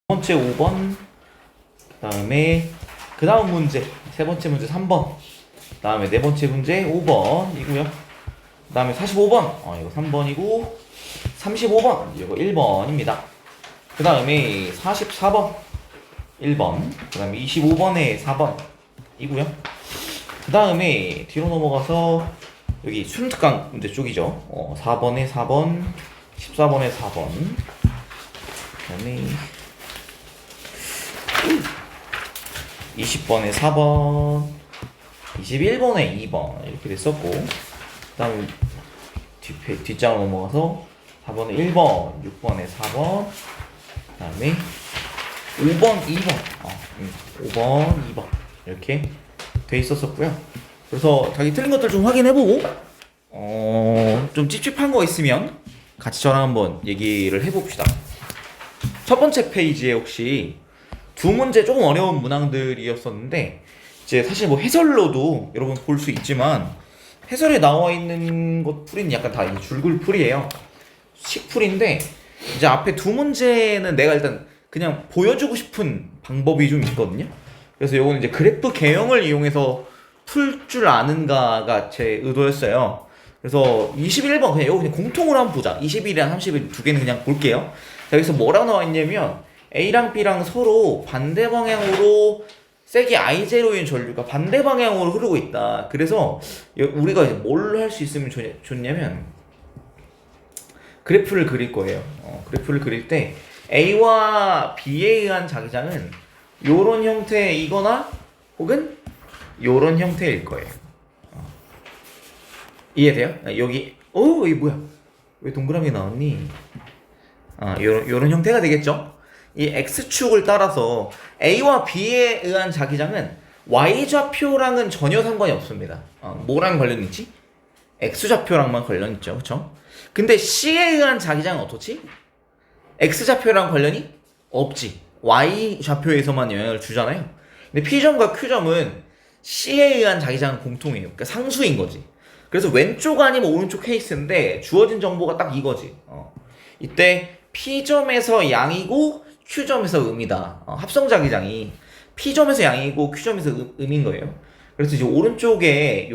번째 5번, 그 다음 문제, 세 번째 문제 3번, 그 다음에 네 번째 문제 5번이고요. 그 다음에 45번, 이거 3번이고, 35번, 이거 1번입니다. 그 다음에 44번, 1번, 그 다음에 25번에 4번이고요. 그 다음에 뒤로 넘어가서 여기 수능특강 문제 쪽이죠. 4번에 4번, 14번에 4번, 그 다음에 20번에 4번, 21번에 2번 이렇게 됐었고, 그 다음 뒷장으로 넘어가서 4번에 1번, 6번에 4번, 그 다음에 5번, 2번, 5번, 2번 이렇게 돼 있었었고요. 그래서 자기 틀린 것들 좀 확인해보고 좀 찝찝한 거 있으면 같이 저랑 한번 얘기를 해봅시다. 첫 번째 페이지에 혹시 두 문제 조금 어려운 문항들이었었는데, 이제 사실 뭐 해설로도 여러분 볼 수 있지만 해설에 나와 있는 것 풀이는 약간 다 줄글 풀이에요. 식풀인데 이제 앞에 두 문제는 내가 일단 그냥 보여주고 싶은 방법이 좀 있거든요. 그래서 요거는 이제 그래프 개형을 이용해서 풀 줄 아는가가 제 의도였어요. 그래서 21번 그냥 요거 그냥 공통으로 한번 보자. 21이랑 31 두 개는 그냥 볼게요. 자, 여기서 뭐라고 나와 있냐면 A랑 B랑 서로 반대 방향으로 세기 I0인 전류가 반대 방향으로 흐르고 있다. 그래서 우리가 이제 뭘 할 수 있으면 좋냐면 그래프를 그릴 거예요. 그래프를 그릴 때 A와 B에 의한 자기장은 요런 형태이거나 혹은 요런 형태일 거예요. 이해돼요? 여기 이게 뭐야? 왜 동그라미 나왔니? 요런 형태가 되겠죠? 이 X축을 따라서 A와 B에 의한 자기장은 Y좌표랑은 전혀 상관이 없습니다. 뭐랑 관련있지? X좌표랑만 관련있죠. 그쵸? 근데 C에 의한 자기장은 어떻지? X좌표랑 관련이 없지. Y좌표에서만 영향을 주잖아요. 근데 P점과 Q점은 C에 의한 자기장은 공통이에요. 그러니까 상수인 거지. 그래서 왼쪽 아니면 오른쪽 케이스인데 주어진 정보가 딱 이거지. 이때 P점에서 양이고 Q점에서 음이다. 합성자기장이 P점에서 양이고 Q점에서 음인 거예요. 그래서 이제 오른쪽에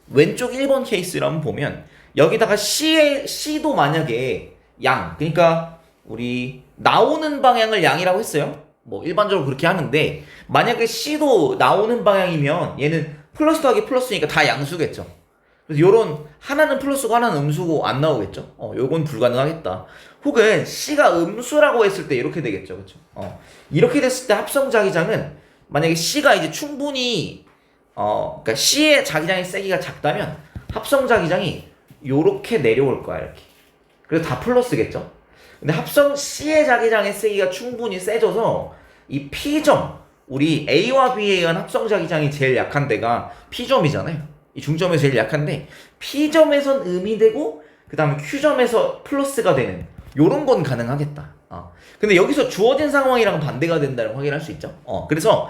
왼쪽 1번 케이스를 한번 보면 여기다가 C도 만약에 양, 그러니까 우리 나오는 방향을 양이라고 했어요. 뭐 일반적으로 그렇게 하는데 만약에 C도 나오는 방향이면 얘는 플러스 더하기 플러스니까 다 양수겠죠. 그래서 요런 하나는 플러스고 하나는 음수고 안 나오겠죠. 요건 불가능하겠다. 혹은 C가 음수라고 했을 때 이렇게 되겠죠. 그쵸? 이렇게 됐을 때 합성 자기장은 만약에 C가 이제 충분히 그러니까 C의 자기장의 세기가 작다면 합성 자기장이 요렇게 내려올 거야. 이렇게. 그래서 다 플러스겠죠. 근데 합성 C의 자기장의 세기가 충분히 세져서 이 P점, 우리 A와 B에 의한 합성 자기장이 제일 약한 데가 P점이잖아요. 이 중점에서 제일 약한데 P점에선 음이 되고 그 다음에 Q점에서 플러스가 되는 요런 건 가능하겠다. 근데 여기서 주어진 상황이랑 반대가 된다는 확인할 수 있죠. 그래서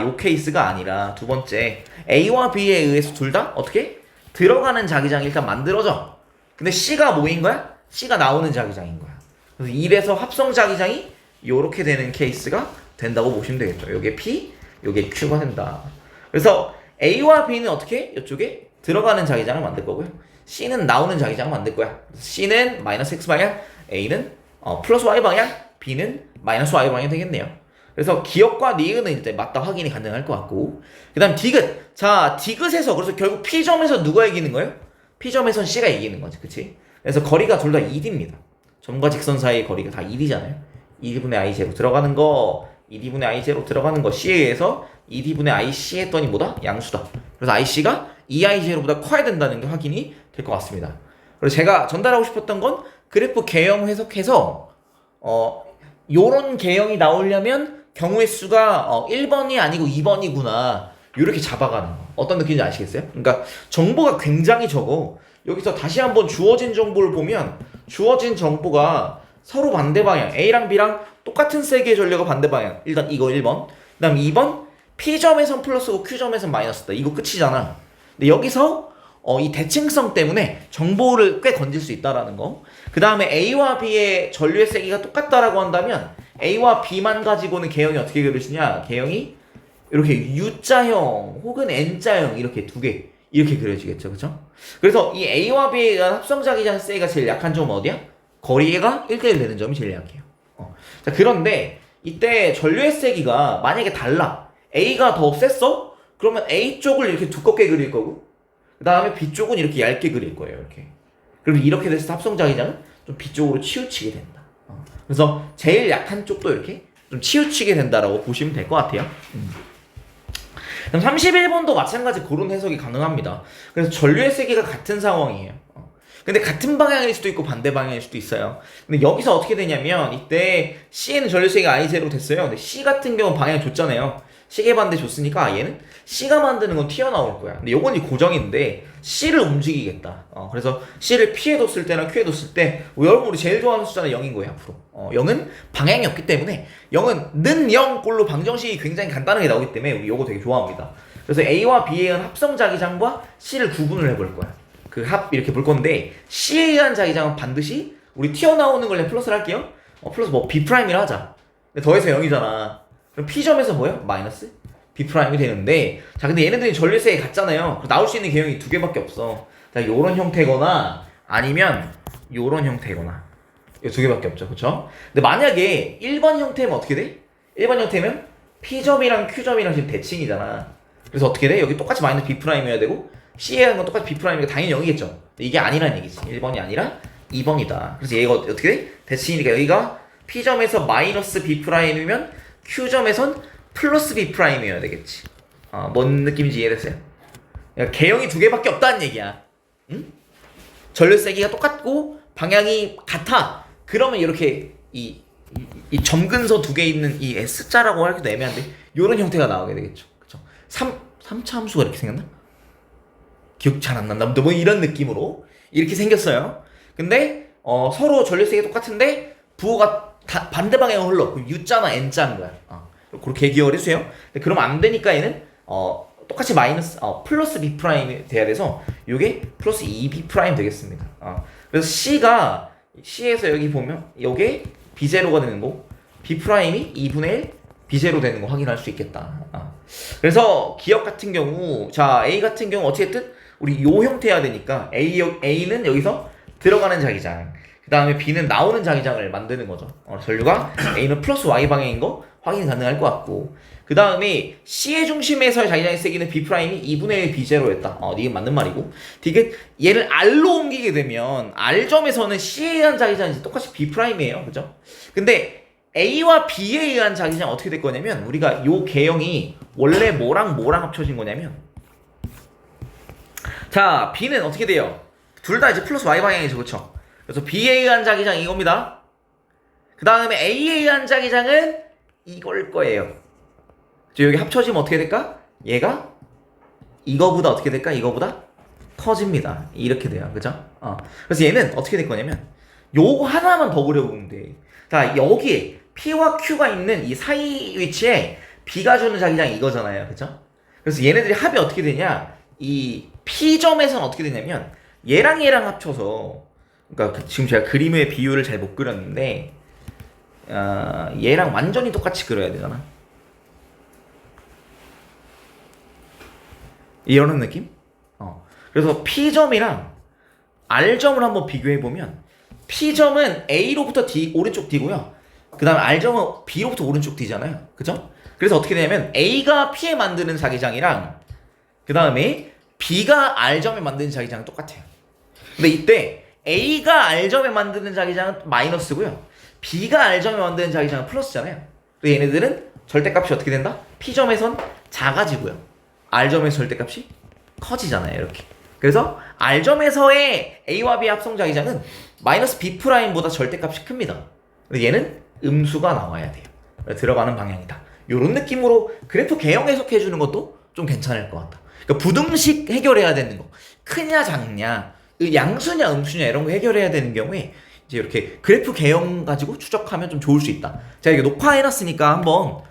요 케이스가 아니라 두 번째 A와 B에 의해서 둘 다 어떻게? 들어가는 자기장이 일단 만들어져. 근데 C가 뭐인 거야? C가 나오는 자기장인 거야. 그래서 이래서 합성 자기장이 요렇게 되는 케이스가 된다고 보시면 되겠죠. 요게 P, 요게 Q가 된다. 그래서 A와 B는 어떻게? 이쪽에 들어가는 자기장을 만들 거고요. C는 나오는 자기장을 만들 거야. C는 마이너스 X 방향, A는 플러스 Y 방향, B는 마이너스 Y 방향 되겠네요. 그래서 기역과 니은은 일단 맞다 확인이 가능할 것 같고, 그 다음 디귿. 자, 디귿에서 그래서 결국 P점에서 누가 이기는 거예요? P점에선 C가 이기는 거지, 그치? 그래서 거리가 둘 다 1입니다. 점과 직선 사이의 거리가 다 1이잖아요. 2D분의 I0 들어가는 거, 2D분의 I0 들어가는 거 C에 의해서 2D분의 IC 했더니 뭐다? 양수다. 그래서 IC가 2I0보다 커야 된다는 게 확인이 될 것 같습니다. 그래서 제가 전달하고 싶었던 건 그래프 개형 해석해서 요런 개형이 나오려면 경우의 수가 1번이 아니고 2번이구나 이렇게 잡아가는 거. 어떤 느낌인지 아시겠어요? 그러니까 정보가 굉장히 적어. 여기서 다시 한번 주어진 정보를 보면 주어진 정보가 서로 반대 방향, A랑 B랑 똑같은 세기의 전류가 반대 방향. 일단 이거 1번. 그 다음 2번 P점에선 플러스고 Q점에선 마이너스다. 이거 끝이잖아. 근데 여기서 이 대칭성 때문에 정보를 꽤 건질 수 있다라는 거. 그 다음에 A와 B의 전류의 세기가 똑같다라고 한다면 A와 B만 가지고는 개형이 어떻게 그려지냐? 개형이 이렇게 U자형 혹은 N자형 이렇게 두 개 이렇게 그려지겠죠, 그렇죠? 그래서 이 A와 B에 의한 합성자기장 세기가 제일 약한 점은 어디야? 거리가 1대1 되는 점이 제일 약해요. 자, 그런데 이때 전류의 세기가 만약에 달라. A가 더 셌어? 그러면 A 쪽을 이렇게 두껍게 그릴 거고 그 다음에 B 쪽은 이렇게 얇게 그릴 거예요, 이렇게. 그리고 이렇게 됐을 때 합성자기장은 좀 B 쪽으로 치우치게 된다. 그래서 제일 약한 쪽도 이렇게 좀 치우치게 된다라고 보시면 될 것 같아요. 그럼 31번도 마찬가지 그런 해석이 가능합니다. 그래서 전류의 세기가 같은 상황이에요. 근데 같은 방향일 수도 있고 반대 방향일 수도 있어요. 근데 여기서 어떻게 되냐면 이때 C에는 전류 세기가 I0 됐어요. 근데 C 같은 경우는 방향 줬잖아요. 시계 반대 줬으니까 얘는 C가 만드는 건 튀어나올 거야. 근데 요건 이 고정인데 C를 움직이겠다. 그래서 C를 P에 뒀을 때나 Q에 뒀을 때 여러분 우리 제일 좋아하는 숫자는 0인 거예요, 앞으로. 0은 방향이 없기 때문에 0은 는 0 꼴로 방정식이 굉장히 간단하게 나오기 때문에 우리 요거 되게 좋아합니다. 그래서 A와 B에 의한 합성 자기장과 C를 구분을 해볼 거야. 그 합 이렇게 볼 건데 C에 의한 자기장은 반드시 우리 튀어나오는 걸 플러스를 할게요. 플러스 뭐 B'이라 하자. 근데 더해서 0이잖아. 그럼 P점에서 뭐예요? 마이너스 B'이 되는데 자 근데 얘네들이 전류세기 같잖아요. 나올 수 있는 개형이 두 개밖에 없어. 자 요런 형태거나 아니면 요런 형태거나 이 두 개밖에 없죠. 그쵸? 근데 만약에 1번 형태면 어떻게 돼? 1번 형태면 P점이랑 Q점이랑 지금 대칭이잖아. 그래서 어떻게 돼? 여기 똑같이 마이너스 B'이어야 되고 C에 하는 건 똑같이 B'이니까 당연히 0이겠죠. 이게 아니란 얘기지. 1번이 아니라 2번이다. 그래서 얘가 어떻게 돼? 대칭이니까 여기가 P점에서 마이너스 B'이면 Q점에선 플러스 B'이어야 되겠지. 뭔 느낌인지 이해됐어요? 그러니까 개형이 두 개밖에 없다는 얘기야. 응? 전류 세기가 똑같고 방향이 같아. 그러면 이렇게 이 점근서 두 개 있는 이 S자라고 하기도 애매한데 이런 형태가 나오게 되겠죠. 그쵸? 3차 함수가 이렇게 생겼나? 기억 잘 안 난다. 뭐 이런 느낌으로 이렇게 생겼어요. 근데 서로 전류 세기가 똑같은데 부호가 반대 방향으로 흘러. 그럼 U자나 N자인 거야. 그렇게 기억을 해주세요. 그러면 안 되니까 얘는 똑같이 마이너스 플러스 B 프라임이 돼야 돼서 이게 플러스 2B 프라임 되겠습니다. 그래서 C에서 여기 보면 이게 B0가 되는 거, B 프라임이 2분의 1 B0 되는 거 확인할 수 있겠다. 그래서 기억 같은 경우 자 A 같은 경우 어찌됐든 우리 요 형태여야 되니까 A는 여기서 들어가는 자기장. 그 다음에 B는 나오는 자기장을 만드는 거죠. 전류가 A는 플러스 Y 방향인 거 확인 가능할 것 같고 그 다음에 C의 중심에서의 자기장의 세기는 B'이 2분의 1 B0였다. 이게 맞는 말이고 되게 얘를 R로 옮기게 되면 R점에서는 C에 의한 자기장이 똑같이 B'이에요. 그죠? 근데 A와 B에 의한 자기장 어떻게 될 거냐면 우리가 요 개형이 원래 뭐랑 합쳐진 거냐면 자 B는 어떻게 돼요? 둘 다 이제 플러스 Y 방향이죠. 그쵸? 그래서 B에 의한 자기장 이겁니다. 그 다음에 A에 의한 자기장은 이걸 거예요. 여기 합쳐지면 어떻게 될까? 얘가 이거보다 어떻게 될까? 이거보다 커집니다. 이렇게 돼요. 그죠? 그래서 얘는 어떻게 될 거냐면 요거 하나만 더 그려보면 돼. 자 여기에 P와 Q가 있는 이 사이 위치에 B가 주는 자기장이 이거잖아요. 그죠? 그래서 얘네들이 합이 어떻게 되냐? 이 P점에서는 어떻게 되냐면 얘랑 합쳐서 그러니까 지금 제가 그림의 비율을 잘 못 그렸는데 얘랑 완전히 똑같이 그려야 되잖아. 이런 느낌? 그래서 P점이랑 R점을 한번 비교해보면 P점은 A로부터 D, 오른쪽 D고요. 그 다음에 R점은 B로부터 오른쪽 D잖아요. 그죠? 그래서 어떻게 되냐면 A가 P에 만드는 자기장이랑 그 다음에 B가 R점에 만드는 자기장은 똑같아요. 근데 이때 A가 R점에 만드는 자기장은 마이너스고요. B가 R점에 만드는 자기장은 플러스잖아요. 그래서 얘네들은 절대값이 어떻게 된다? P점에선 작아지고요. R점에서 절대값이 커지잖아요. 이렇게. 그래서 R점에서의 A와 B의 합성 자기장은 마이너스 B'보다 절대값이 큽니다. 근데 얘는 음수가 나와야 돼요. 들어가는 방향이다. 이런 느낌으로 그래프 개형 해석해주는 것도 좀 괜찮을 것 같다. 그러니까 부등식 해결해야 되는 거. 크냐 작냐, 양수냐 음수냐 이런 거 해결해야 되는 경우에 이제 이렇게 그래프 개형 가지고 추적하면 좀 좋을 수 있다. 제가 이거 녹화해놨으니까 한번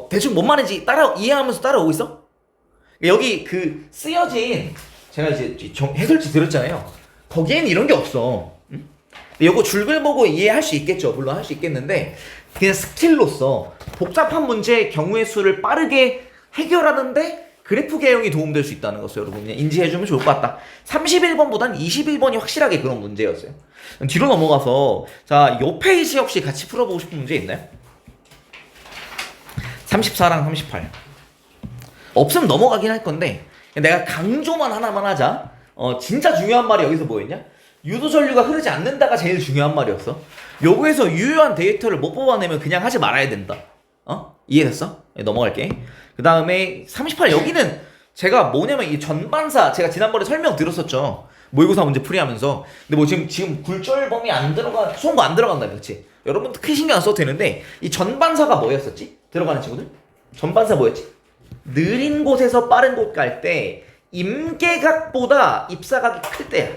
대충 뭔 말인지 이해하면서 따라오고 있어? 여기 그 쓰여진 제가 이제 해설지 들었잖아요. 거기에는 이런 게 없어. 응? 요거 줄글 보고 이해할 수 있겠죠. 물론 할 수 있겠는데 그냥 스킬로서 복잡한 문제의 경우의 수를 빠르게 해결하는데 그래프 개형이 도움될 수 있다는 것을 여러분 그냥 인지해주면 좋을 것 같다. 31번보단 21번이 확실하게 그런 문제였어요. 뒤로 넘어가서 자, 요 페이지 혹시 같이 풀어보고 싶은 문제 있나요? 34랑 38 없으면 넘어가긴 할 건데 내가 강조만 하나만 하자. 진짜 중요한 말이 여기서 뭐였냐? 유도 전류가 흐르지 않는다가 제일 중요한 말이었어. 요거에서 유효한 데이터를 못 뽑아내면 그냥 하지 말아야 된다. 이해됐어? 넘어갈게. 그 다음에 38 여기는 제가 뭐냐면 이 전반사 제가 지난번에 설명 드렸었죠. 모의고사 문제 풀이하면서. 근데 뭐 지금 굴절범위 안 들어가 수험고 안 들어간다, 그렇지? 여러분도 크게 신경 안 써도 되는데 이 전반사가 뭐였었지? 들어가는 친구들? 전반사 뭐였지? 느린 곳에서 빠른 곳 갈 때 임계각보다 입사각이 클 때야.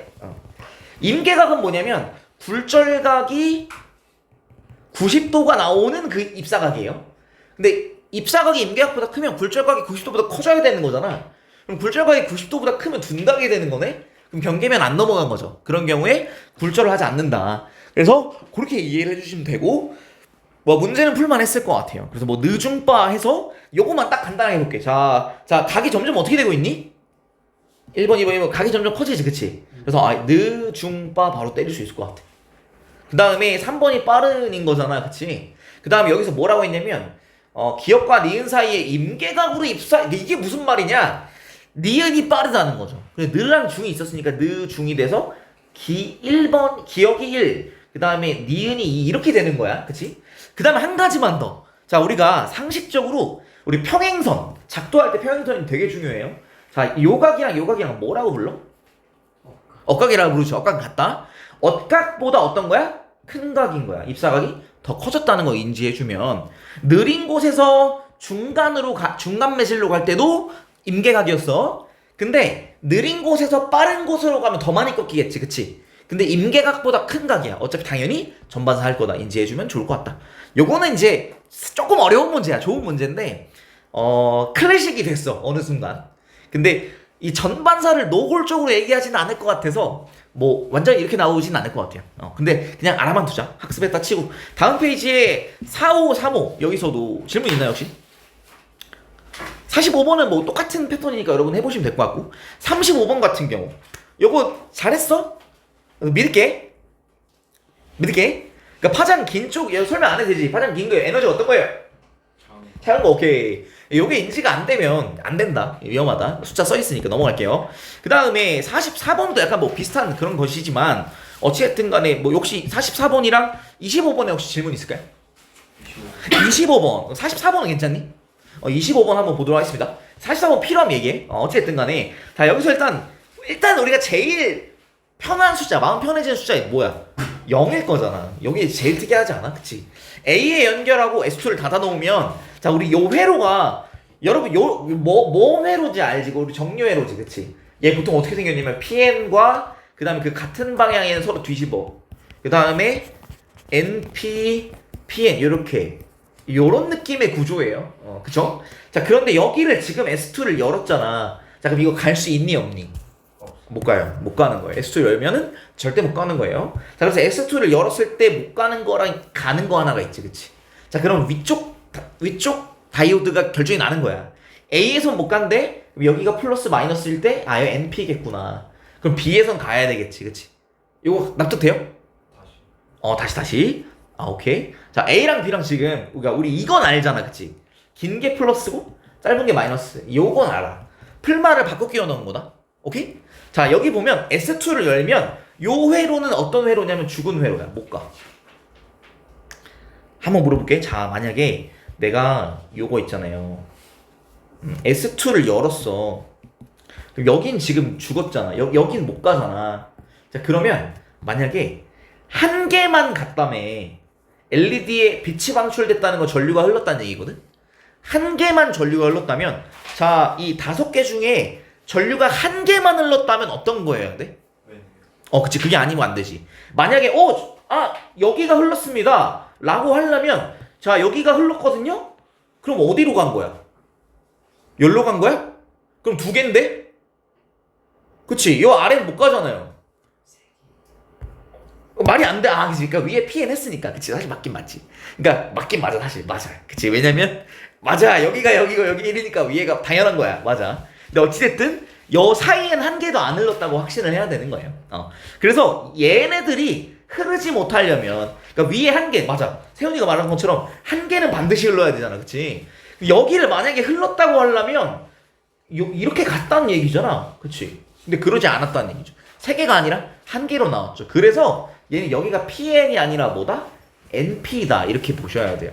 임계각은 뭐냐면 굴절각이 90도가 나오는 그 입사각이에요. 근데 입사각이 임계각보다 크면 굴절각이 90도보다 커져야 되는 거잖아. 그럼 굴절각이 90도보다 크면 둔각이 되는 거네? 그럼 경계면 안 넘어간 거죠. 그런 경우에 굴절을 하지 않는다. 그래서 그렇게 이해를 해주시면 되고 뭐 문제는 풀만 했을 것 같아요. 그래서 뭐 느중바 해서 요거만 딱 간단하게 해볼게. 자 각이 점점 어떻게 되고 있니? 1번, 2번, 2번 각이 점점 커지지, 그치? 그래서 느중바 바로 때릴 수 있을 것 같아. 그 다음에 3번이 빠른인 거잖아, 그치? 그 다음에 여기서 뭐라고 했냐면 기역과 니은 사이에 임계각으로 입사. 이게 무슨 말이냐? 니은이 빠르다는 거죠. 그래서 느랑 중이 있었으니까 느중이 돼서 1번 기역이 1, 그 다음에 니은이 2 이렇게 되는 거야, 그치? 그 다음에 한 가지만 더. 자, 우리가 상식적으로 우리 평행선 작도할 때 평행선이 되게 중요해요. 자, 요각이랑 뭐라고 불러? 억각이라고 부르죠. 억각 같다. 억각보다 어떤 거야? 큰 각인 거야. 입사각이 더 커졌다는 거 인지해주면 느린 곳에서 중간 매실로 갈 때도 임계각이었어. 근데 느린 곳에서 빠른 곳으로 가면 더 많이 꺾이겠지, 그치? 근데 임계각보다 큰 각이야. 어차피 당연히 전반사 할 거다. 인지해주면 좋을 것 같다. 요거는 이제 조금 어려운 문제야. 좋은 문제인데 클래식이 됐어. 어느 순간. 근데 이 전반사를 노골적으로 얘기하지는 않을 것 같아서 뭐 완전히 이렇게 나오진 않을 것 같아요. 근데 그냥 알아만 두자. 학습했다 치고 다음 페이지에 45, 35 여기서도 질문 있나요 혹시? 45번은 뭐 똑같은 패턴이니까 여러분 해보시면 될 것 같고 35번 같은 경우 요거 잘했어? 믿을게. 그러니까 파장 긴 쪽 설명 안 해도 되지. 파장 긴 거예요. 에너지가 어떤 거예요? 작은 거 오케이. 요게 인지가 안 되면 안 된다. 위험하다. 숫자 써 있으니까 넘어갈게요. 그 다음에 44번도 약간 뭐 비슷한 그런 것이지만 어찌됐든 간에 뭐 혹시 44번이랑 25번에 혹시 질문 있을까요? 25번. 44번은 괜찮니? 25번 한번 보도록 하겠습니다. 44번 필요하면 얘기해. 어찌됐든 간에 자 여기서 일단 우리가 제일 편한 숫자, 마음 편해지는 숫자 뭐야? 0일 거잖아. 여기 제일 특이하지 않아? 그치? A에 연결하고 S2를 닫아 놓으면 자 우리 요 회로가 여러분 뭐 회로인지 알지? 우리 정류 회로지, 그치? 얘 보통 어떻게 생겼냐면 PN과 그 다음에 그 같은 방향에는 서로 뒤집어. 그 다음에 NP, PN 요런 느낌의 구조예요. 그쵸? 자 그런데 여기를 지금 S2를 열었잖아. 자 그럼 이거 갈 수 있니 없니? 못 가요. 못 가는 거예요. S2 열면은 절대 못 가는 거예요. 자 그래서 S2를 열었을 때 못 가는 거랑 가는 거 하나가 있지, 그치? 자 그럼 위쪽 다이오드가 결정이 나는 거야. A에선 못 간대. 여기가 플러스 마이너스일 때 여기 NP겠구나. 그럼 B에선 가야 되겠지, 그치? 이거 납득돼요? 다시. 오케이. 자 A랑 B랑 지금 우리 이건 알잖아, 그치? 긴 게 플러스고 짧은 게 마이너스. 요건 알아. 풀말을 바꿔 끼워 넣은 거다. 오케이? 자 여기 보면 S2를 열면 요 회로는 어떤 회로냐면 죽은 회로야. 못 가. 한번 물어볼게. 자 만약에 내가 요거 있잖아요. S2를 열었어. 그럼 여긴 지금 죽었잖아. 여긴 못 가잖아. 자 그러면 만약에 한 개만 갔다며. LED에 빛이 방출됐다는 거 전류가 흘렀다는 얘기거든. 한 개만 전류가 흘렀다면 자 이 5개 중에 전류가 한 개만 흘렀다면 어떤 거예요, 근데? 그치. 그게 아니면 안 되지. 만약에 여기가 흘렀습니다 라고 하려면 자 여기가 흘렀거든요? 그럼 어디로 간 거야? 여기로 간 거야? 그럼 2개인데? 그치. 요 아래는 못 가잖아요. 말이 안 돼. 아, 그치. 그러니까 위에 PN 했으니까. 그치. 사실 맞긴 맞지. 그러니까 맞긴 맞아. 사실 맞아. 그치. 왜냐면 맞아. 여기가 여기고 여기 1이니까 위에가 당연한 거야. 맞아. 근데 어찌됐든 요 사이엔 한 개도 안 흘렀다고 확신을 해야 되는 거예요. 그래서 얘네들이 흐르지 못하려면 그러니까 위에 한 개, 맞아. 세훈이가 말한 것처럼 한 개는 반드시 흘러야 되잖아. 그치? 여기를 만약에 흘렀다고 하려면 이렇게 갔다는 얘기잖아. 그치? 근데 그러지 않았다는 얘기죠. 세 개가 아니라 한 개로 나왔죠. 그래서 얘는 여기가 PN이 아니라 뭐다? NP다. 이렇게 보셔야 돼요.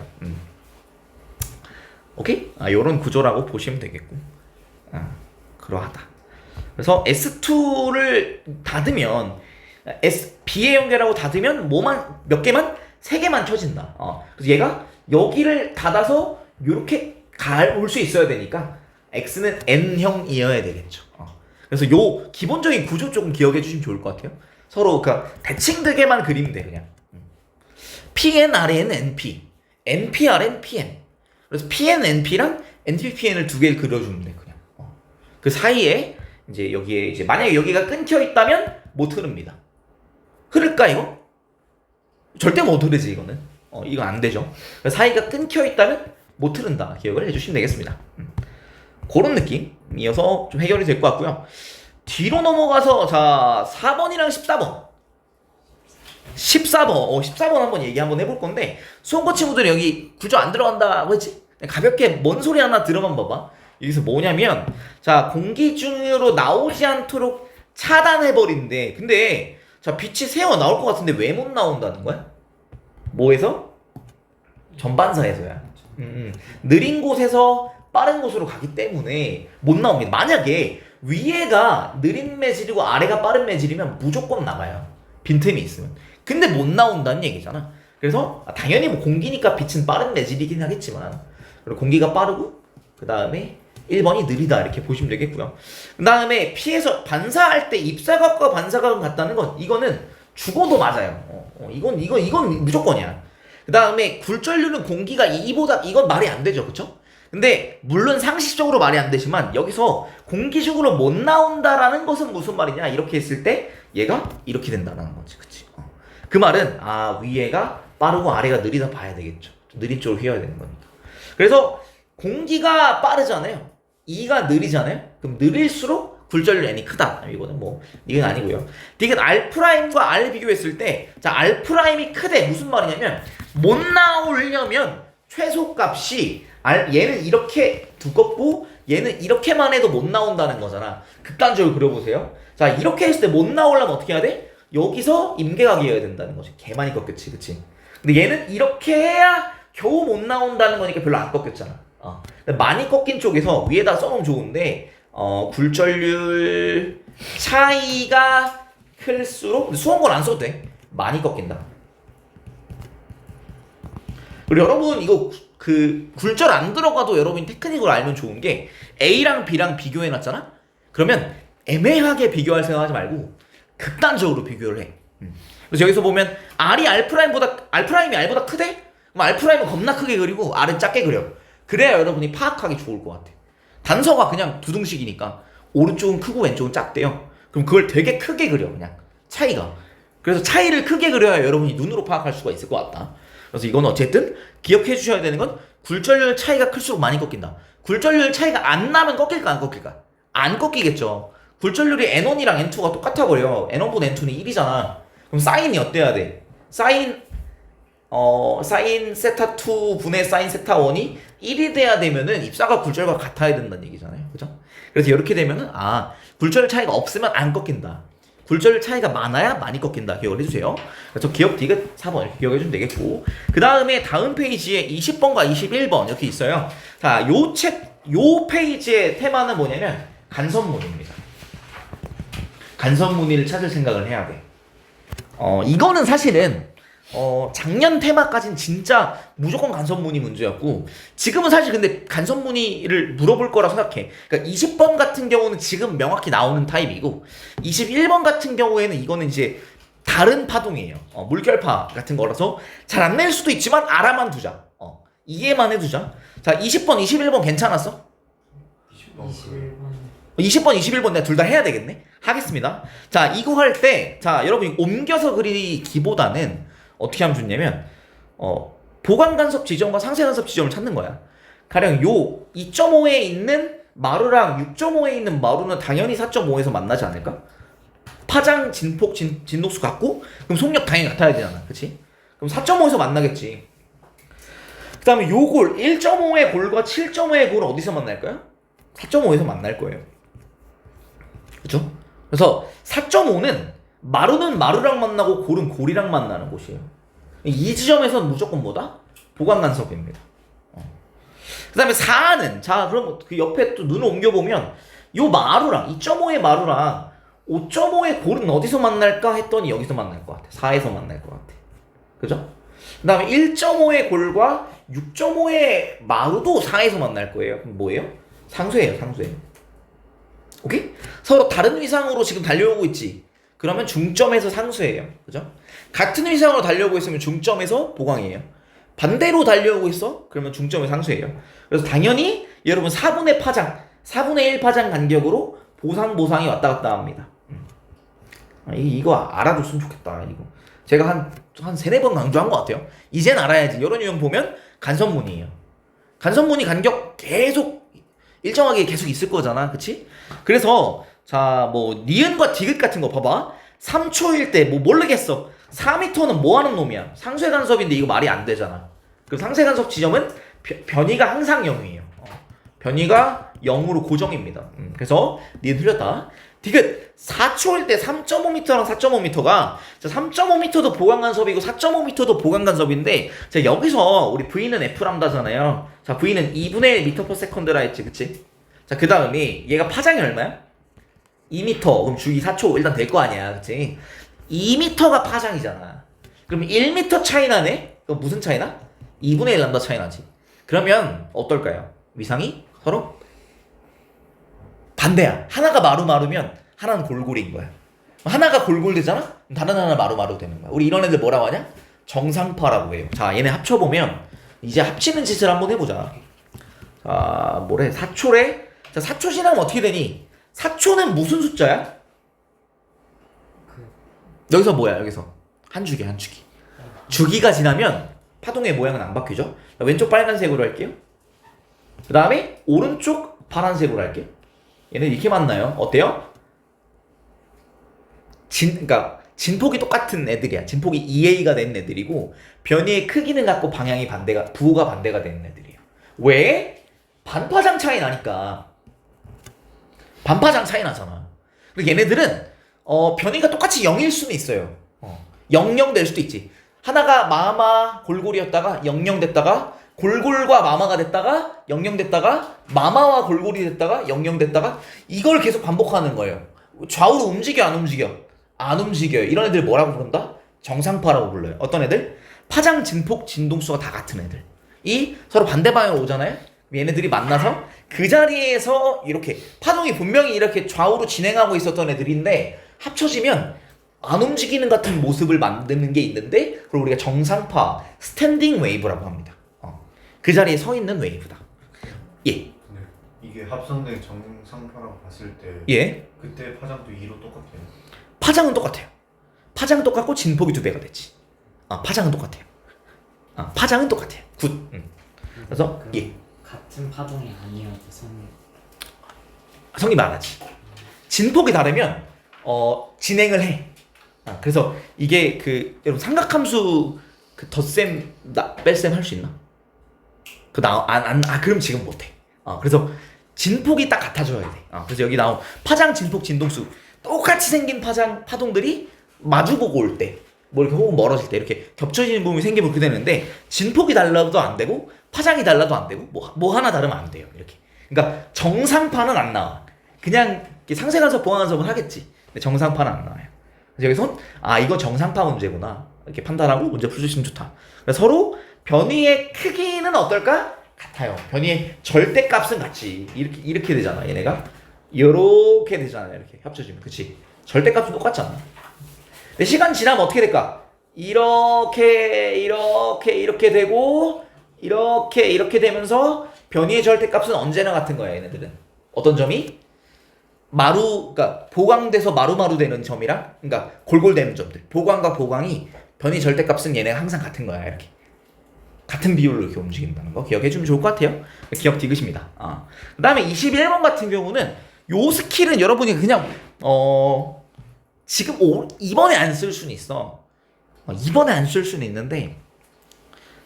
오케이? 요런 구조라고 보시면 되겠고. 그러하다. 그래서 S2를 닫으면 B의 연결하고 닫으면 뭐만 몇 개만? 세 개만 켜진다. 그래서 얘가 여기를 닫아서 이렇게 올 수 있어야 되니까 X는 N형이어야 되겠죠. 그래서 요 기본적인 구조 조금 기억해 주시면 좋을 것 같아요. 서로 그러니까 대칭되게만 그리면 돼 그냥. PN 아래에는 NP, NP 아래는 PN. 그래서 PN NP랑 NP PN을 두 개를 그려주면 돼 그냥. 그 사이에 이제 여기에 이제 만약에 여기가 끊겨 있다면 못 흐릅니다. 흐를까 이거? 절대 못 흐르지 이거는. 이거 안 되죠. 사이가 끊겨 있다면 못 흐른다. 기억을 해주시면 되겠습니다. 그런 느낌이어서 좀 해결이 될 것 같고요. 뒤로 넘어가서 자 4번이랑 14번 14번 한번 얘기 한번 해볼 건데 수험고 친구들이 여기 구조 안 들어간다고 했지? 가볍게 뭔 소리 하나 들어만 봐봐. 여기서 뭐냐면 자 공기 중으로 나오지 않도록 차단해버린대. 근데 자 빛이 새어 나올 것 같은데 왜 못 나온다는 거야? 뭐에서? 전반사에서야. 느린 곳에서 빠른 곳으로 가기 때문에 못 나옵니다. 만약에 위에가 느린 매질이고 아래가 빠른 매질이면 무조건 나가요. 빈틈이 있으면. 근데 못 나온다는 얘기잖아. 그래서 당연히 뭐 공기니까 빛은 빠른 매질이긴 하겠지만 그리고 공기가 빠르고 그 다음에 1번이 느리다 이렇게 보시면 되겠고요. 그 다음에 피해서 반사할 때 입사각과 반사각은 같다는 건 이거는 죽어도 맞아요. 이건 무조건이야. 그 다음에 굴절률은 공기가 2보다 이건 말이 안 되죠. 그쵸? 근데 물론 상식적으로 말이 안 되지만 여기서 공기중으로 못 나온다라는 것은 무슨 말이냐 이렇게 했을 때 얘가 이렇게 된다는 거지. 그치? 그 말은 위에가 빠르고 아래가 느리다 봐야 되겠죠. 느린 쪽으로 휘어야 되는 거니까. 그래서 공기가 빠르잖아요. E가 느리잖아요. 그럼 느릴수록 굴절률 N이 크다. 이거는 뭐 이건 아니고요. 이건 R'과 R 비교했을 때 자 R'이 크대. 무슨 말이냐면 못 나오려면 최소값이 얘는 이렇게 두껍고 얘는 이렇게만 해도 못 나온다는 거잖아. 극단적으로 그려보세요. 자 이렇게 했을 때 못 나오려면 어떻게 해야 돼? 여기서 임계각이어야 된다는 거지. 개 많이 꺾였지, 그치? 근데 얘는 이렇게 해야 겨우 못 나온다는 거니까 별로 안 꺾였잖아. 많이 꺾인 쪽에서 위에다 써놓으면 좋은데 굴절률 차이가 클수록 수험권 안 써도 돼. 많이 꺾인다. 그리고 여러분 이거 그 굴절 안 들어가도 여러분이 테크닉으로 알면 좋은 게 A랑 B랑 비교해놨잖아? 그러면 애매하게 비교할 생각하지 말고 극단적으로 비교를 해. 그래서 여기서 보면 R이 R'이 R보다 크대? 그럼 R'은 겁나 크게 그리고 R은 작게 그려. 그래야 여러분이 파악하기 좋을 것 같아. 단서가 그냥 두둥식이니까 오른쪽은 크고 왼쪽은 작대요. 그럼 그걸 되게 크게 그려 그냥 차이가. 그래서 차이를 크게 그려야 여러분이 눈으로 파악할 수가 있을 것 같다. 그래서 이건 어쨌든 기억해 주셔야 되는 건 굴절률 차이가 클수록 많이 꺾인다. 굴절률 차이가 안 나면 꺾일까 안 꺾일까? 안 꺾이겠죠. 굴절률이 N1이랑 N2가 똑같아 버려. N1분의 N2는 1이잖아. 그럼 사인이 어때야 돼? 사인 세타 2 분의 사인 세타 1이 1이 돼야 되면은 입사가 굴절과 같아야 된다는 얘기잖아요. 그죠? 그래서 이렇게 되면은 굴절 차이가 없으면 안 꺾인다. 굴절 차이가 많아야 많이 꺾인다. 기억을 해주세요. 그래서 기억 디귿 4번 이렇게 기억해주면 되겠고 그 다음에 다음 페이지에 20번과 21번 이렇게 있어요. 자, 요 페이지의 테마는 뭐냐면 간선무늬입니다. 간선무늬를 찾을 생각을 해야 돼. 이거는 사실은 작년 테마까지는 진짜 무조건 간선무늬 문제였고 지금은 사실 근데 간선무늬를 물어볼 거라 생각해. 그러니까 20번 같은 경우는 지금 명확히 나오는 타입이고 21번 같은 경우에는 이거는 이제 다른 파동이에요. 물결파 같은 거라서 잘 안 낼 수도 있지만 알아만 두자. 이해만 해두자. 자 20번 21번 괜찮았어? 20번 21번 내가 둘 다 해야 되겠네. 하겠습니다. 자, 이거 할 때, 자, 여러분이 옮겨서 그리기보다는 어떻게 하면 좋냐면, 보관 간섭 지점과 상세 간섭 지점을 찾는 거야. 가령 요 2.5에 있는 마루랑 6.5에 있는 마루는 당연히 4.5에서 만나지 않을까? 파장, 진폭, 진동수 같고, 그럼 속력 당연히 같아야 되잖아. 그치? 그럼 4.5에서 만나겠지. 그 다음에 요 골, 1.5의 골과 7.5의 골은 어디서 만날까요? 4.5에서 만날 거예요. 그쵸? 그래서 4.5는 마루는 마루랑 만나고 골은 골이랑 만나는 곳이에요. 이 지점에서는 무조건 뭐다? 보관 간섭입니다. 그 다음에 4는, 자, 그럼 그 옆에 또 눈을 옮겨보면, 요 마루랑, 2.5의 마루랑 5.5의 골은 어디서 만날까 했더니 여기서 만날 것 같아. 4에서 만날 것 같아. 그죠? 그 다음에 1.5의 골과 6.5의 마루도 4에서 만날 거예요. 그럼 뭐예요? 상쇄예요, 상쇄. 오케이? 서로 다른 위상으로 지금 달려오고 있지. 그러면 중점에서 상쇄예요. 그죠? 같은 위상으로 달려오고 있으면 중점에서 보강이에요. 반대로 달려오고 있어? 그러면 중점에서 상쇄예요. 그래서 당연히 여러분 4분의 파장, 4분의 1 파장 간격으로 보상이 왔다 갔다 합니다. 이거 알아줬으면 좋겠다. 이거 제가 한 3-4번 강조한 것 같아요. 이젠 알아야지. 이런 유형 보면 간섭문이에요. 간섭문이 간격 계속 일정하게 계속 있을 거잖아. 그치? 그래서 자, 뭐 니은과 디귿 같은 거 봐봐. 3초일 때 뭐 모르겠어. 4m는 뭐 하는 놈이야? 상쇄 간섭인데 이거 말이 안 되잖아. 그럼 상쇄 간섭 지점은 변이가 항상 0이에요. 변이가 0으로 고정입니다. 그래서 니은 틀렸다. 디귿 4초일 때 3.5m랑 4.5m가 3.5m도 보강 간섭이고 4.5m도 보강 간섭인데 자, 여기서 우리 V는 F 람다잖아요. 자, V는 2분의 1 m/s라 했지. 그치? 자, 그 다음에 얘가 파장이 얼마야? 2m. 그럼 주기 4초 일단 될 거 아니야. 그치? 2m가 파장이잖아. 그럼 1m 차이 나네? 그럼 무슨 차이나? 2분의 1 람다 차이 나지. 그러면 어떨까요? 위상이 서로 반대야. 하나가 마루면 하나는 골골인 거야. 하나가 골골 되잖아? 그럼 다른 하나 마루 되는 거야. 우리 이런 애들 뭐라고 하냐? 정상파라고 해요. 자, 얘네 합쳐보면 이제 합치는 짓을 한번 해보자. 자, 뭐래? 4초래? 자, 4초 지나면 어떻게 되니? 4초는 무슨 숫자야? 여기서 뭐야? 여기서 한 주기. 주기가 지나면 파동의 모양은 안 바뀌죠? 왼쪽 빨간색으로 할게요. 그 다음에 오른쪽 파란색으로 할게요. 얘네 이렇게 만나요. 어때요? 그러니까 진폭이 똑같은 애들이야. 진폭이 2A가 된 애들이고 변이의 크기는 같고 방향이 부호가 반대가 되는 애들이에요. 왜? 반파장 차이 나니까. 반파장 차이 나잖아. 그리고 얘네들은 변이가 똑같이 0일 수는 있어요. 00 될 수도 있지. 하나가 마마 골골이었다가 00 됐다가 골골과 마마가 됐다가 00 됐다가 마마와 골골이 됐다가 00 됐다가 이걸 계속 반복하는 거예요. 좌우로 움직여 안 움직여? 안 움직여요. 이런 애들 뭐라고 부른다? 정상파라고 불러요. 어떤 애들? 파장, 진폭, 진동수가 다 같은 애들. 이 서로 반대 방향으로 오잖아요. 얘네들이 만나서 그 자리에서 이렇게 파동이 분명히 이렇게 좌우로 진행하고 있었던 애들인데 합쳐지면 안 움직이는 같은 모습을 만드는 게 있는데 그걸 우리가 정상파, 스탠딩 웨이브라고 합니다. 그 자리에 서 있는 웨이브다. 예. 네. 이게 합성된 정상파라고 봤을 때 예. 그때 파장도 2로 똑같아요. 파장은 똑같아요. 파장은 똑같고 진폭이 2배가 됐지. 파장은 똑같아요. 파장은 똑같아요. 굿. 그래서 예. 같은 파동이 아니어도 성립 안 하지. 진폭이 다르면 진행을 해. 그래서 이게 그 여러분 삼각함수 그 덧셈 뺄셈 할 수 있나? 그럼 지금 못해. 그래서 진폭이 딱 같아져야 돼. 그래서 여기 나온 파장, 진폭, 진동수 똑같이 생긴 파동들이 마주보고 올 때, 뭐 이렇게 혹은 멀어질 때 이렇게 겹쳐지는 부분이 생기면 그렇게 되는데 진폭이 달라도 안 되고 파장이 달라도 안 되고 뭐 하나 다르면 안 돼요. 이렇게. 그러니까 정상파는 안 나와. 그냥 상쇄간섭, 보강간섭은 하겠지. 근데 정상파는 안 나와요. 그래서 여기서 이거 정상파 문제구나 이렇게 판단하고 문제 풀어주시면 좋다. 그래서 서로 변이의 크기는 어떨까? 같아요. 변이의 절대값은 같지. 이렇게 되잖아. 얘네가 이렇게 되잖아. 이렇게 합쳐지면, 그치? 절대값은 똑같잖아. 근데 시간 지나면 어떻게 될까? 이렇게 되고 이렇게 되면서 변이의 절대값은 언제나 같은 거야. 얘네들은 어떤 점이? 그러니까 보강돼서 마루마루 되는 점이랑, 그러니까 골골되는 점들. 보강과 보강이 변이 절대값은 얘네가 항상 같은 거야. 이렇게 같은 비율로 이렇게 움직인다는 거 기억해 주면 좋을 것 같아요. 기억 디귿입니다. 그다음에 21번 같은 경우는 요 스킬은 여러분이 그냥 지금 이번에 안 쓸 수는 있어. 이번에 안 쓸 수는 있는데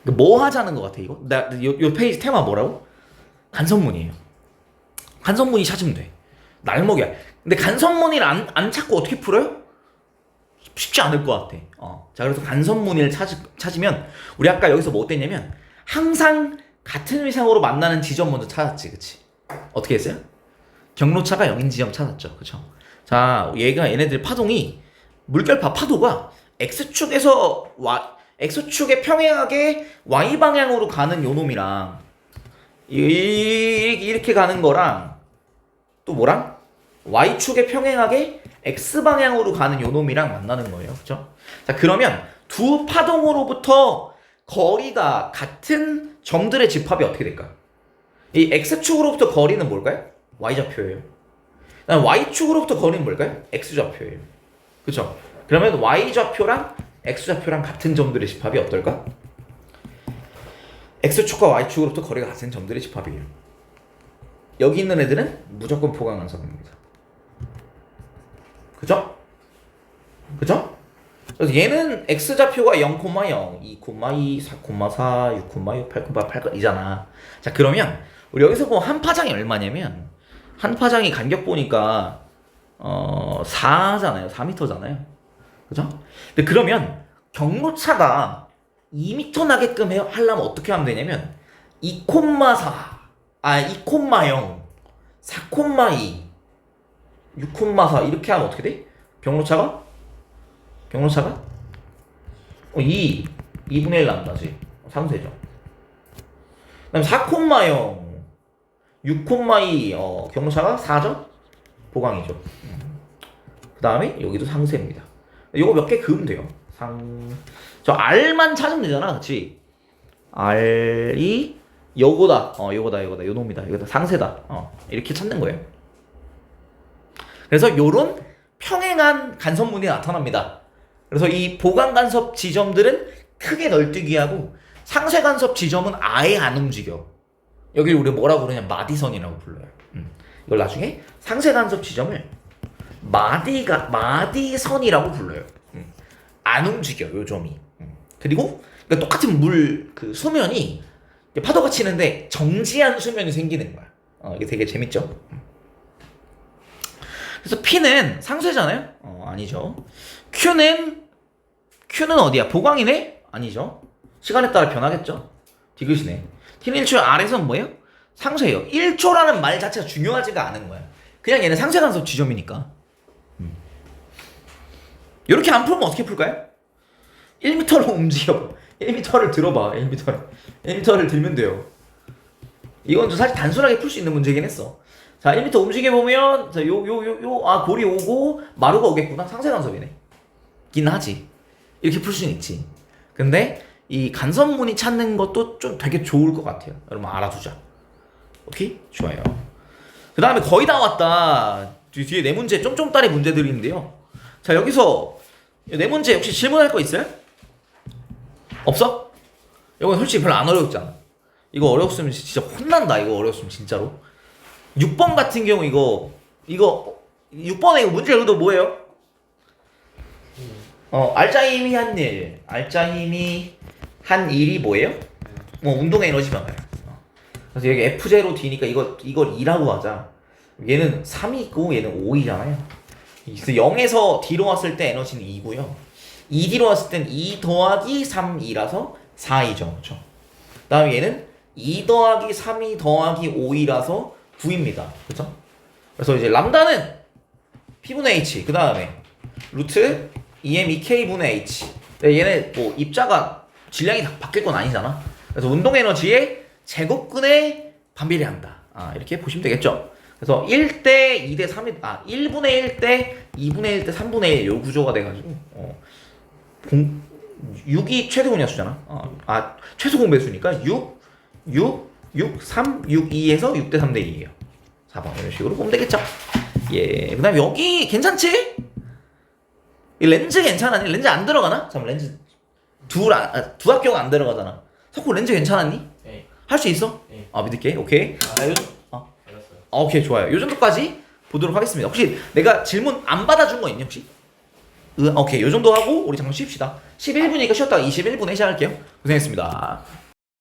뭐 하자는 것 같아 이거? 요 페이지 테마 뭐라고? 간선문이에요. 간선문이 찾으면 돼. 날먹이야. 근데 간선문이를 안 찾고 어떻게 풀어요? 쉽지 않을 것 같아. 자, 그래서 간선무늬를 찾으면 우리 아까 여기서 뭐 어땠냐면 항상 같은 위상으로 만나는 지점 먼저 찾았지, 그치? 어떻게 했어요? 경로차가 0인 지점 찾았죠, 그쵸? 자, 얘네들 파동이 물결파 파도가 x축에서 x축에 평행하게 y 방향으로 가는 요 놈이랑 이렇게 가는 거랑 또 뭐랑 y축에 평행하게 x방향으로 가는 요 놈이랑 만나는 거예요. 그쵸? 자, 그러면 두 파동으로부터 거리가 같은 점들의 집합이 어떻게 될까요? 이 x축으로부터 거리는 뭘까요? y좌표예요. y축으로부터 거리는 뭘까요? x좌표예요. 그쵸? 그러면 y좌표랑 x좌표랑 같은 점들의 집합이 어떨까? x축과 y축으로부터 거리가 같은 점들의 집합이에요. 여기 있는 애들은 무조건 포강간섭입니다. 그죠? 그죠? 그래서 얘는 x좌표가 0,0, 2,2, 4,4, 6,6, 8,8 이잖아. 자, 그러면 우리 여기서 보면 한 파장이 얼마냐면 한 파장이 간격 보니까 4잖아요. 4m잖아요. 그죠? 근데 그러면 경로차가 2m 나게끔 하려면 어떻게 하면 되냐면 2,4, 2,0, 4,2, 6,4 이렇게 하면 어떻게 돼? 경로차가 2분의 1 남다지. 상수죠. 그다음 4,0, 6,2 경로차가 4죠? 보강이죠. 그 다음에 여기도 상세입니다. 요거 몇 개 그으면 돼요. 저 R만 찾으면 되잖아, 그치? R이 요거다. 요거다. 요 놈이다. 요거다. 상세다. 이렇게 찾는 거예요. 그래서 요런 평행한 간섭문이 나타납니다. 그래서 이 보강 간섭 지점들은 크게 널뛰기 하고 상쇄 간섭 지점은 아예 안 움직여. 여기 우리 뭐라고 그러냐? 마디선이라고 불러요. 이걸 나중에 상쇄 간섭 지점을 마디선이라고 불러요. 안 움직여, 요 점이. 그리고 그러니까 똑같은 물 그 수면이 파도가 치는데 정지한 수면이 생기는 거야. 이게 되게 재밌죠? 그래서 P는 상쇄잖아요? 아니죠. Q는 어디야? 보강이네? 아니죠. 시간에 따라 변하겠죠? 디귿이네. T는 1초, R에서는 뭐예요? 상쇄예요. 1초라는 말 자체가 중요하지가 않은 거야. 그냥 얘는 상쇄 간섭 지점이니까. 이렇게 안 풀면 어떻게 풀까요? 1m로 움직여. 1m를 들어봐. 1m를 들면 돼요. 이건 좀 사실 단순하게 풀 수 있는 문제긴 했어. 자, 1m 움직여보면, 자, 골이 오고, 마루가 오겠구나. 상쇄 간섭이네. 긴 하지. 이렇게 풀 수는 있지. 근데, 이 간섭문이 찾는 것도 좀 되게 좋을 것 같아요. 여러분 알아두자. 오케이? 좋아요. 그 다음에 거의 다 왔다. 뒤에 네 문제, 쫌쫌따리 문제들이 있는데요. 자, 여기서, 네 문제 혹시 질문할 거 있어요? 없어? 이건 솔직히 별로 안 어렵잖아. 이거 어려웠으면 진짜 혼난다. 이거 어려웠으면 진짜로. 6번 같은 경우 이거 6번에 이거 문제 의도 뭐예요? 알짜힘이 한 일이 뭐예요? 뭐 운동의 에너지 변화요. 그래서 여기 F0 D니까 이걸 2라고 하자. 얘는 3이고 얘는 5이잖아요. 그래서 0에서 D로 왔을 때 에너지는 2고요. 2D로 왔을 땐 2 더하기 3이라서 4이죠. 그렇죠? 그다음에 얘는 2 더하기 3이 더하기 5이라서 9입니다. 그렇죠? 그래서 이제 람다는 P분의 H, 그 다음에 루트 EM2K분의 H. 얘네 뭐 입자가 질량이 다 바뀔 건 아니잖아. 그래서 운동 에너지의 제곱근에 반비례한다. 이렇게 보시면 되겠죠. 그래서 1대 2대 3이 1분의 1 대 2분의 1 대 3분의 1 요 구조가 돼가지고 6이 최소 공약수잖아. 최소 공배수니까 6, 3, 6, 2에서 6대 3대 2예요. 4번 이런 식으로 보면 되겠죠. 예. 그다음 여기 괜찮지? 이 렌즈 괜찮았니? 렌즈 안 들어가나? 잠깐 렌즈 두 학교가 안 들어가잖아. 석호 렌즈 괜찮았니? 네. 할 수 있어? 네. 아 믿을게. 오케이. 알았어요. 오케이 좋아요. 요 정도까지 보도록 하겠습니다. 혹시 내가 질문 안 받아준 거 있니 혹시? 오케이 요 정도 하고 우리 잠깐 쉽시다. 11분이니까 쉬었다가 21분에 시작할게요. 고생했습니다.